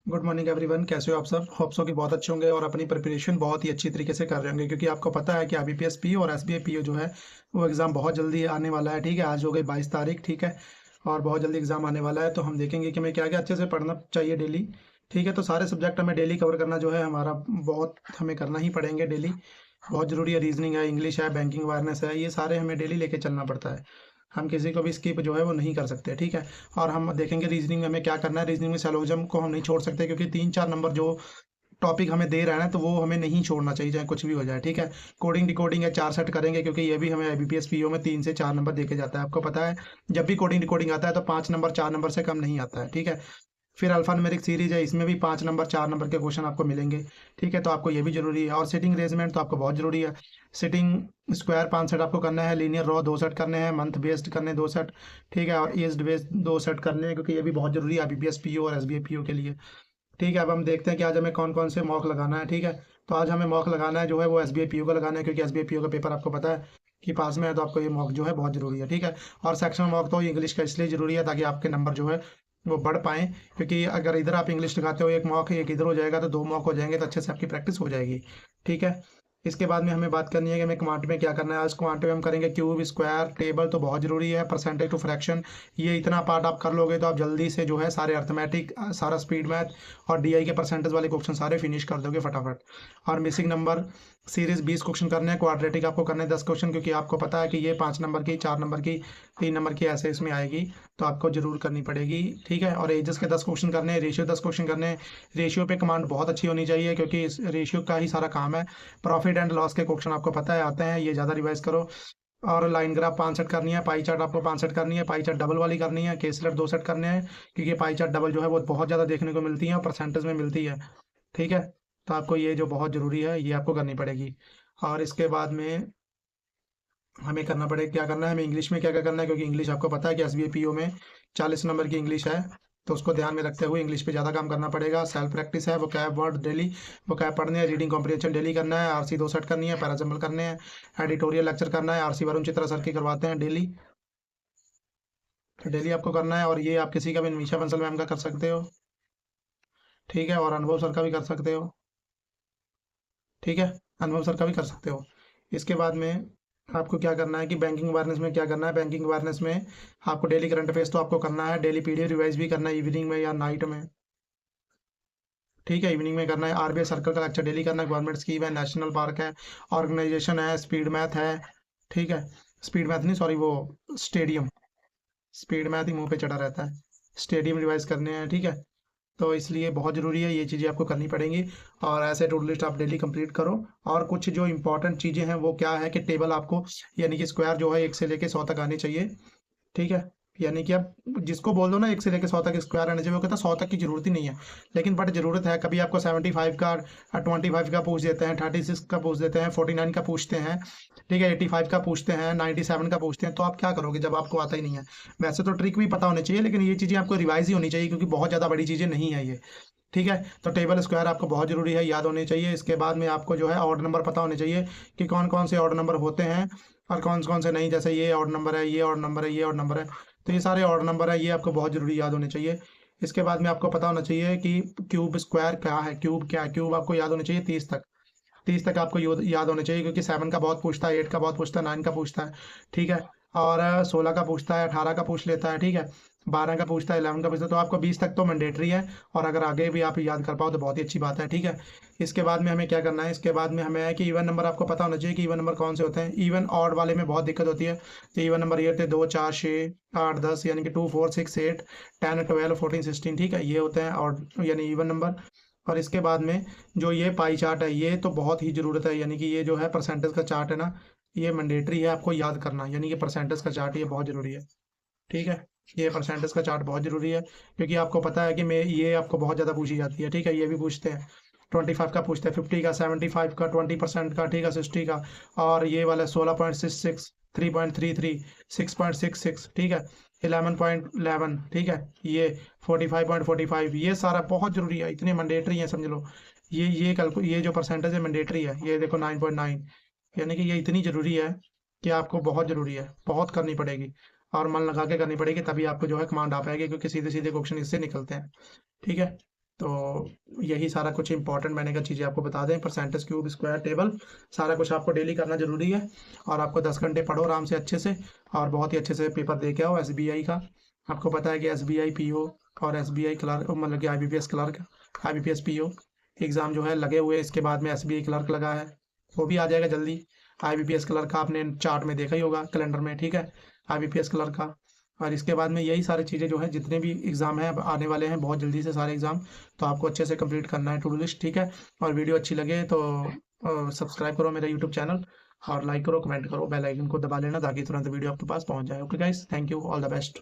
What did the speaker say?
Good morning everyone, कैसे हो आप सब। होप सो कि बहुत अच्छे होंगे और अपनी प्रिपरेशन बहुत ही अच्छी तरीके से कर रहे होंगे, क्योंकि आपको पता है कि आईबीपीएस पीओ और एसबीआई पीओ जो है वो एग्ज़ाम बहुत जल्दी आने वाला है। ठीक है, आज हो गई 22 तारीख। ठीक है, और बहुत जल्दी एग्ज़ाम आने वाला है, तो हम देखेंगे कि हमें क्या क्या अच्छे से पढ़ना चाहिए डेली। ठीक है, तो सारे सब्जेक्ट हमें डेली कवर करना जो है हमारा बहुत हमें करना ही पड़ेंगे डेली। बहुत ज़रूरी है, रीजनिंग है, इंग्लिश है, बैंकिंग अवेयरनेस है, ये सारे हमें डेली लेके चलना पड़ता है। हम किसी को भी स्किप जो है वो नहीं कर सकते। ठीक है, और हम देखेंगे रीजनिंग में हमें क्या करना है। रीजनिंग में सैलोजम को हम नहीं छोड़ सकते, क्योंकि 3-4 नंबर जो टॉपिक हमें दे रहा है ना, तो वो हमें नहीं छोड़ना चाहिए, चाहे कुछ भी हो जाए। ठीक है, कोडिंग डिकोडिंग है, 4 सेट करेंगे, क्योंकि ये भी हमें आईबीपीएस पीओ में 3 से 4 नंबर देके जाता है। आपको पता है, जब भी कोडिंग डिकोडिंग आता है तो 5 नंबर 4 नंबर से कम नहीं आता है। ठीक है, फिर अल्फान्यूमेरिक सीरीज है, इसमें भी 5 नंबर 4 नंबर के क्वेश्चन आपको मिलेंगे। ठीक है, तो आपको ये भी जरूरी है। और सिटिंग अरेंजमेंट तो आपको बहुत जरूरी है। सिटिंग स्क्वायर 5 सेट आपको करना है, लीनियर रॉ 2 सेट करने हैं, मंथ बेस्ड करने 2 सेट। ठीक है, और एज्ड बेस्ड 2 सेट करने हैं, क्योंकि ये भी बहुत जरूरी है आईबीपीएस पीओ और एसबीआई पीओ के लिए। ठीक है, अब हम देखते हैं कि आज हमें कौन कौन से मॉक लगाना है। ठीक है, तो आज हमें मॉक लगाना है जो है वो एसबीआई पीओ का लगाना है, क्योंकि एसबीआई पीओ का पेपर आपको पता है कि पास में है, तो आपको ये मॉक जो है बहुत जरूरी है। ठीक है, और सेक्शन मॉक तो इंग्लिश का इसलिए जरूरी है ताकि आपके नंबर जो है वो बढ़ पाएँ, क्योंकि अगर इधर आप इंग्लिश लगाते हो एक मॉक, एक इधर हो जाएगा, तो 2 मॉक हो जाएंगे, तो अच्छे से आपकी प्रैक्टिस हो जाएगी। ठीक है, इसके बाद में हमें बात करनी है कि हमें क्वांट में क्या करना है। आज क्वांट में हम करेंगे क्यूब, स्क्वायर, टेबल तो बहुत ज़रूरी है, परसेंटेज टू फ्रैक्शन। ये इतना पार्ट आप कर लोगे तो आप जल्दी से जो है सारे अर्थमेटिक, सारा स्पीड मैथ और डीआई के परसेंटेज वाले क्वेश्चन सारे फिनिश कर दोगे फटाफट। और मिसिंग नंबर सीरीज 20 क्वेश्चन करने हैं, क्वाड्रेटिक आपको करने हैं 10 क्वेश्चन, क्योंकि आपको पता है कि ये 5 नंबर की, 4 नंबर की, 3 नंबर की ऐसे इसमें आएगी, तो आपको जरूर करनी पड़ेगी। ठीक है, और एजेस के 10 क्वेश्चन करने हैं, रेशियो 10 क्वेश्चन करने हैं। रेशियो पे कमांड बहुत अच्छी होनी चाहिए, क्योंकि इस रेशियो का ही सारा काम है। प्रॉफिट एंड लॉस के क्वेश्चन आपको पता है आते हैं, ये ज़्यादा रिवाइज करो। और लाइन ग्राफ 5 सेट करनी है, पाई चार्ट आपको 5 सेट करनी है, पाई चार्ट डबल वाली करनी है, केस लेट 2 सेट करने हैं, क्योंकि पाई चार्ट डबल जो है वो बहुत ज़्यादा देखने को मिलती है और परसेंटेज में मिलती है। ठीक है, तो आपको ये जो बहुत ज़रूरी है ये आपको करनी पड़ेगी। और इसके बाद में हमें करना पड़ेगा, क्या करना है हमें इंग्लिश में क्या क्या करना है, क्योंकि इंग्लिश आपको पता है कि एसबीआई पीओ में 40 नंबर की इंग्लिश है, तो उसको ध्यान में रखते हुए इंग्लिश पे ज़्यादा काम करना पड़ेगा। सेल्फ प्रैक्टिस है, वो कैब वर्ड डेली, वो कैब पढ़ने हैं, रीडिंग कॉम्प्रिहेंशन डेली करना है, आरसी 2 सेट करनी है, पैराजम्बल करने हैं, एडिटोरियल लेक्चर करना है, आरसी वरुण चित्रा सर की करवाते हैं डेली, तो डेली आपको करना है। और ये आप किसी का भी, मीशा बंसल मैम का कर सकते हो। ठीक है, और अनुभव सर का भी कर सकते हो। ठीक है, अनुभव सर का भी कर सकते हो। इसके बाद में आपको क्या करना है कि बैंकिंग अवेयरनेस में क्या करना है। बैंकिंग अवेयरनेस में आपको डेली करंट अफेयर्स तो आपको करना है, डेली पीडीएफ रिवाइज भी करना है इवनिंग में या नाइट में। ठीक है, इवनिंग में करना है। आरबीआई सर्कल का लेक्चर डेली करना है, गवर्नमेंट स्कीम है, नेशनल पार्क है, ऑर्गेनाइजेशन है, स्पीड मैथ है। ठीक है, स्पीड मैथ नहीं, सॉरी, वो स्टेडियम, स्पीड मैथ ही मुंह पे चढ़ा रहता है, स्टेडियम रिवाइज करने हैं। ठीक है, तो इसलिए बहुत ज़रूरी है, ये चीज़ें आपको करनी पड़ेंगी। और ऐसे टू डू लिस्ट आप डेली कंप्लीट करो। और कुछ जो इंपॉर्टेंट चीज़ें हैं वो क्या है कि टेबल आपको, यानी कि स्क्वायर जो है 1 से लेके 100 तक आनी चाहिए। ठीक है, यानी कि आप जिसको बोल दो ना 1 से लेके 100 तक स्क्वायर आने चाहिए, वो कहता है 100 तक की जरूरत ही नहीं है। लेकिन बट जरूरत है, कभी आपको 75 का, 25 का पूछ देते हैं, 36 का पूछ देते हैं, 49 का पूछते हैं। ठीक है, 85 का पूछते हैं, 97 का पूछते हैं, तो आप क्या करोगे जब आपको आता ही नहीं है। वैसे तो ट्रिक भी पता होनी चाहिए, लेकिन ये चीज़ें आपको रिवाइज ही होनी चाहिए, क्योंकि बहुत ज़्यादा बड़ी चीज़ें नहीं है ये। ठीक है, तो टेबल स्क्वायर आपको बहुत ज़रूरी है, याद होने चाहिए। इसके बाद में आपको जो है ऑड नंबर पता होने चाहिए कि कौन कौन से ऑड नंबर होते हैं और कौन कौन से नहीं। जैसे ये ऑड नंबर है, ये ऑड नंबर है, ये ऑड नंबर है, तो ये सारे ऑड नंबर है, ये आपको बहुत ज़रूरी याद होने चाहिए। इसके बाद में आपको पता होना चाहिए कि क्यूब स्क्वायर क्या है, क्यूब क्या है। क्यूब आपको याद होने चाहिए 30 तक, 30 तक आपको याद होने चाहिए, क्योंकि 7 का बहुत पूछता है, 8 का बहुत पूछता है, 9 का पूछता है। ठीक है, और 16 का पूछता है, 18 का पूछ लेता है। ठीक है, 12 का पूछता है, 11 का पूछता है, तो आपको 20 तक तो मैंडेटरी है। और अगर आगे भी आप याद कर पाओ तो बहुत ही अच्छी बात है। ठीक है, इसके बाद में हमें क्या करना है, इसके बाद में हमें है कि इवन नंबर आपको पता होना चाहिए कि इवन नंबर कौन से होते हैं। इवन ऑड वाले में बहुत दिक्कत होती है, तो इवन नंबर ये होते हैं 2, 4, 6, 8, 10, यानी कि 2, 4, 6, 8, 10, 12, 14, 16। ठीक है, ये होते हैं ऑड यानी इवन नंबर। और इसके बाद में जो ये पाई चार्ट है, ये तो बहुत ही ज़रूरत है, यानी कि ये जो है परसेंटेज का चार्ट है ना, ये मैंडेटरी है आपको याद करना, यानी कि परसेंटेज का चार्ट ये बहुत ज़रूरी है। ठीक है, ये परसेंटेज का चार्ट बहुत ज़रूरी है, क्योंकि आपको पता है कि मैं ये आपको बहुत ज़्यादा पूछी जाती है। ठीक है, ये भी पूछते हैं, 25 का पूछते हैं, 50 का, 75 का, 20% का। ठीक है, 60 का, और ये वाला 16.66, 3.33, 6.66। ठीक है, 11.11। ठीक है, ये 45.45, ये सारा बहुत ज़रूरी है, इतने मैंडेटरी हैं समझ लो। ये जो परसेंटेज है मैंडेटरी है, ये देखो 9.9, यानी कि ये इतनी ज़रूरी है कि आपको बहुत ज़रूरी है, बहुत करनी पड़ेगी और मन लगा के करनी पड़ेगी, तभी आपको जो है कमांड आ पाएगी, क्योंकि सीधे सीधे क्वेश्चन इससे निकलते हैं। ठीक है, तो यही सारा कुछ इंपॉर्टेंट मैंने कहा चीज़ें आपको बता दें। परसेंटेज क्यूब, स्क्वायर, टेबल सारा कुछ आपको डेली करना जरूरी है। और आपको 10 घंटे पढ़ो आराम से अच्छे से, और बहुत ही अच्छे से पेपर दे के आओ एसबीआई का। आपको पता है कि एसबीआई पीओ और एसबीआई क्लर्क, मतलब कि IBPS clerk, IBPS PO exam जो है लगे हुए। इसके बाद में एसबीआई क्लर्क लगा है, वो भी आ जाएगा जल्दी। आईबीपीएस क्लर्क का आपने चार्ट में देखा ही होगा, कैलेंडर में, ठीक है, आईबीपीएस क्लर्क का। और इसके बाद में यही सारी चीज़ें जो है, जितने भी एग्ज़ाम हैं अब आने वाले हैं बहुत जल्दी से सारे एग्ज़ाम, तो आपको अच्छे से कंप्लीट करना है टू डू लिस्ट, ठीक है। और वीडियो अच्छी लगे तो सब्सक्राइब करो मेरा यूट्यूब चैनल, और लाइक करो, कमेंट करो, बेल आइकन को दबा लेना ताकि तुरंत वीडियो आपके पास पहुंच जाए। Okay guys, thank you, all the best.